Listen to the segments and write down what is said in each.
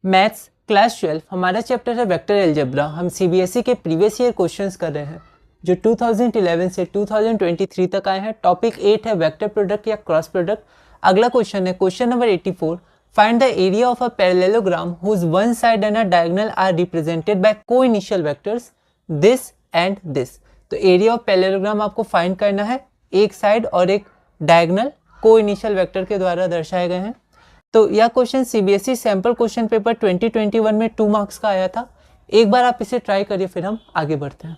Maths class 12 हमारा chapter है vector algebra. हम सीबीएसई के प्रीवियस ईयर क्वेश्चंस कर रहे हैं जो 2011 से 2023 तक आए हैं। टॉपिक 8 है वेक्टर प्रोडक्ट या क्रॉस प्रोडक्ट। अगला क्वेश्चन है question number 84, find the area of a parallelogram whose one side and a diagonal are represented by co-initial vectors this and this. तो एरिया ऑफ पैरेललोग्राम आपको find करना है, एक side और एक डायगोनल को-इनिशियल वेक्टर के द्वारा दर्शाए गए हैं। तो यह question CBSE sample question paper 2021 में 2 मार्क्स का आया था। एक बार आप इसे ट्राई करिए, फिर हम आगे बढ़ते हैं।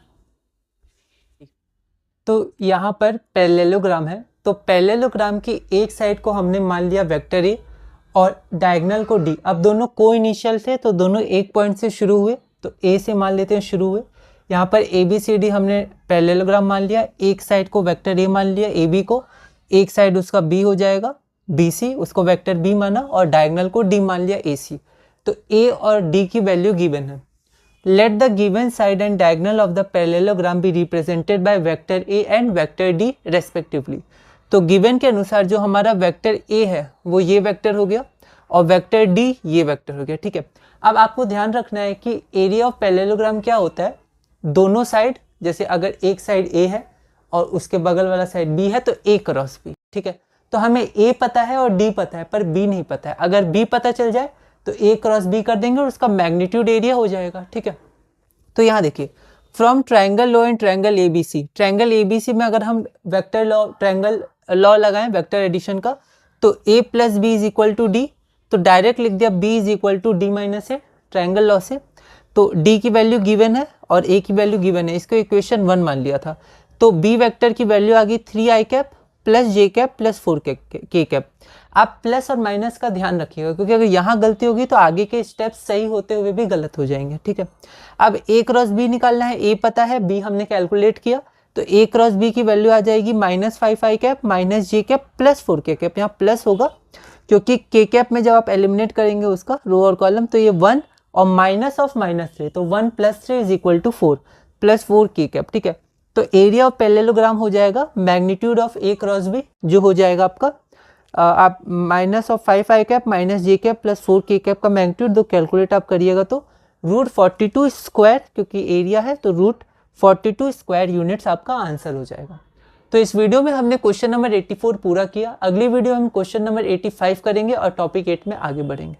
तो यहाँ पर पैरेललोग्राम है, तो पैरेललोग्राम की एक साइड को हमने मान लिया वेक्टर ए और डायगोनल को डी। अब दोनों को इनिशियल थे तो दोनों एक पॉइंट से शुरू हुए, तो ए से मान लेते हैं शुरू हुए। यहाँ पर ए बी सी डी हमने पैरेललोग्राम मान लिया, एक साइड को वेक्टर ए मान लिया ए बी को, एक साइड उसका बी हो जाएगा बी सी, उसको वेक्टर बी माना और डायगोनल को डी मान लिया ए सी। तो ए और डी की वैल्यू गिवन है। Let the given side and diagonal of the parallelogram be represented by vector A and vector D respectively. तो गिवन के अनुसार जो हमारा वेक्टर ए है वो ये वेक्टर हो गया और वेक्टर डी ये वेक्टर हो गया। ठीक है, अब आपको ध्यान रखना है कि एरिया ऑफ पैरेललोग्राम क्या होता है, दोनों साइड, जैसे अगर एक साइड ए है और उसके बगल वाला साइड बी है तो ए क्रॉस बी। ठीक है, तो हमें ए पता है और डी पता है पर बी नहीं पता है। अगर बी पता चल जाए तो ए क्रॉस बी कर देंगे और उसका मैग्नीट्यूड एरिया हो जाएगा। ठीक है, तो यहाँ देखिए, from triangle law and triangle ABC, triangle ABC में अगर हम वेक्टर लॉ ट्रायंगल लॉ लगाएं वेक्टर एडिशन का, तो a plus b is equal to d, तो डायरेक्ट लिख दिया b is equal to d minus a triangle law से। तो डी की वैल्यू गिवन है और ए की वैल्यू गिवन है, इसको इक्वेशन 1 मान लिया था। तो बी वेक्टर की वैल्यू आ गई 3i कैप प्लस जे कैप प्लस 4k कैप। आप प्लस और माइनस का ध्यान रखिएगा क्योंकि अगर यहाँ गलती होगी तो आगे के स्टेप्स सही होते हुए भी गलत हो जाएंगे। ठीक है, अब ए क्रॉस बी निकालना है, ए पता है बी हमने कैलकुलेट किया, तो ए क्रॉस बी की वैल्यू आ जाएगी -5i cap minus j cap plus 4k cap. यहाँ प्लस होगा क्योंकि के कैप में जब आप एलिमिनेट करेंगे उसका रो और कॉलम, तो ये 1 और माइनस ऑफ -3, तो 1 + 3 is equal to 4 plus 4k cap. ठीक है, तो एरिया ऑफ पैरेललोग्राम हो जाएगा magnitude of a cross b, जो हो जाएगा आपका आप -5i cap minus j cap plus 4k cap का मैग्नीट्यूड दो कैलकुलेट आप करिएगा तो √42 स्क्वायर, क्योंकि एरिया है तो √42 स्क्वायर यूनिट्स आपका आंसर हो जाएगा। तो इस वीडियो में हमने क्वेश्चन नंबर 84 पूरा किया। अगली वीडियो हम क्वेश्चन नंबर 85 करेंगे और टॉपिक 8 में आगे बढ़ेंगे।